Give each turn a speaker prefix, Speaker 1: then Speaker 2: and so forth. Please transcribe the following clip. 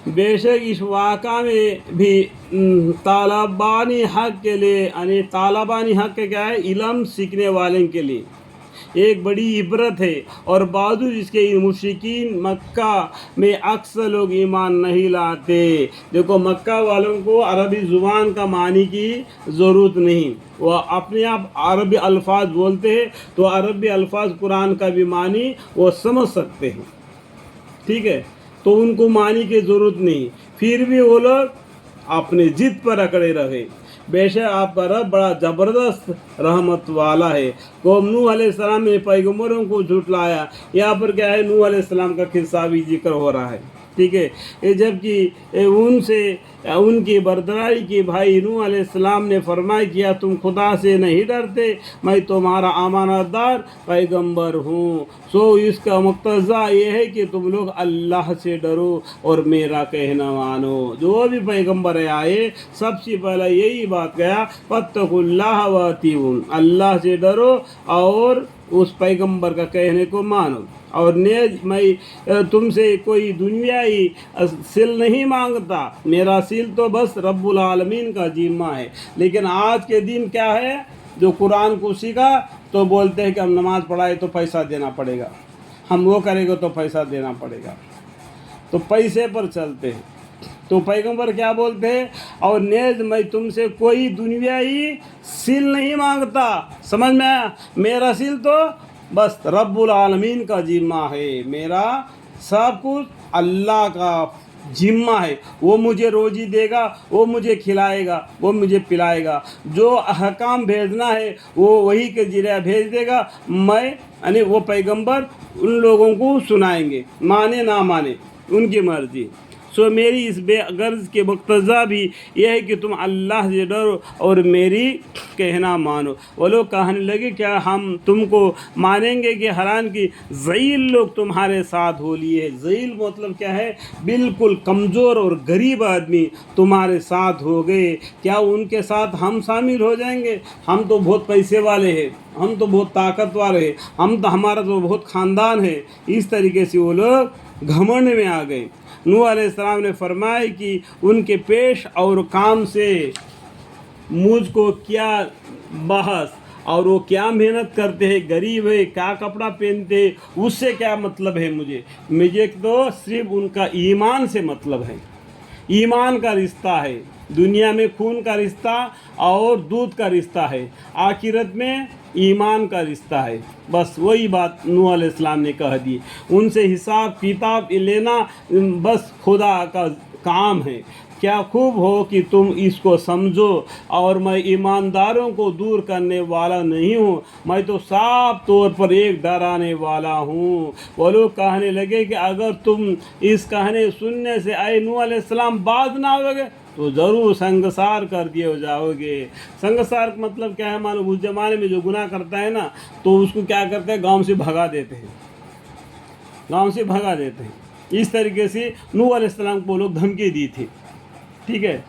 Speaker 1: बेशक इस वाक़ा में भी तालिबानी हक़ के लिए, यानी तालिबानी हक़ क्या है, इल्म सीखने वाले के लिए एक बड़ी इबरत है। और बावजूद इसके मुशरिकीन मक्का में अक्सर लोग ईमान नहीं लाते। देखो, मक्का वालों को अरबी ज़ुबान का मानी की ज़रूरत नहीं, वो अपने आप अरबी अल्फाज बोलते हैं, तो अरबी अल्फाज कुरान का भी मानी वो समझ सकते हैं, ठीक है, तो उनको मानी की ज़रूरत नहीं। फिर भी वो लोग अपने जिद पर अकड़े रहे। बेशक आपका रब बड़ा ज़बरदस्त रहमत वाला है। कौम नूह अलैहिस्सलाम ने पैगम्बरों को झुटलाया। यहाँ पर क्या है, नूह अलैहिस्सलाम का किस्सा भी जिक्र हो रहा है, ठीक है। ये जबकि उनसे उनकी बरदराई की भाई नूह अलैहिस्सलाम ने फरमाया किया, तुम खुदा से नहीं डरते, मैं तुम्हारा अमानतदार पैगंबर हूँ। सो इसका मुक्तज़ा ये है कि तुम लोग अल्लाह से डरो और मेरा कहना मानो। जो भी पैगंबर आए सबसे पहले यही बात कहा, फत्तकुल्लाह व अतीऊन, अल्लाह से डरो और उस पैगंबर का कहने को मानो। और मैं तुमसे कोई दुनियाई सिल नहीं मांगता, मेरा सिल तो बस रब्बुल आलमीन का जिम्मा है। लेकिन आज के दिन क्या है, जो कुरान को सीखा तो बोलते हैं कि हम नमाज़ पढ़ाए तो पैसा देना पड़ेगा, हम वो करेंगे तो पैसा देना पड़ेगा, तो पैसे पर चलते हैं। तो पैगंबर क्या बोलते हैं, और नेज मैं तुमसे कोई दुनियाई सिल नहीं मांगता, समझ में आया, मेरा सिल तो बस रब्बुल आलमीन का जिम्मा है, मेरा सब कुछ अल्लाह का जिम्मा है। वो मुझे रोजी देगा, वो मुझे खिलाएगा, वो मुझे पिलाएगा, जो अहकाम भेजना है वो वही के जरिए भेज देगा। मैं यानी वो पैगंबर उन लोगों को सुनाएंगे, माने ना माने उनकी मर्ज़ी। सो मेरी इस बेगर्ज के मुक्तज़ा भी यह है कि तुम अल्लाह से डरो और मेरी कहना मानो। वो लोग कहने लगे क्या हम तुमको मानेंगे कि हरान की ज़ईल लोग तुम्हारे साथ हो लिए। ज़ईल मतलब क्या है, बिल्कुल कमज़ोर और गरीब आदमी तुम्हारे साथ हो गए, क्या उनके साथ हम शामिल हो जाएंगे? हम तो बहुत पैसे वाले हैं, हम तो बहुत ताकत वाले हैं, हम तो हमारा तो बहुत ख़ानदान है। इस तरीके से वो लोग घमंड में आ गए। नूह अलैहिस्सलाम ने फरमाया कि उनके पेश और काम से मुझको क्या बहस, और वो क्या मेहनत करते हैं, गरीब है, क्या कपड़ा पहनते हैं, उससे क्या मतलब है मुझे तो सिर्फ उनका ईमान से मतलब है। ईमान का रिश्ता है, दुनिया में खून का रिश्ता और दूध का रिश्ता है, आखिरत में ईमान का रिश्ता है। बस वही बात नूह अलैहिस्सलाम ने कह दी। उनसे हिसाब किताब लेना बस खुदा का काम है। क्या खूब हो कि तुम इसको समझो, और मैं ईमानदारों को दूर करने वाला नहीं हूँ, मैं तो साफ तौर पर एक डराने वाला हूँ। वो लोग कहने लगे कि अगर तुम इस कहने सुनने से आए नूह अलैहिस्सलाम बाज ना होगे तो ज़रूर संगसार कर दिए जाओगे। संगसार का मतलब क्या है, मानो उस ज़माने में जो गुनाह करता है ना, तो उसको क्या करते हैं, गांव से भगा देते हैं, गांव से भगा देते हैं। इस तरीके से नूह अलैहिस्सलाम को लोग धमकी दी थी, ठीक है।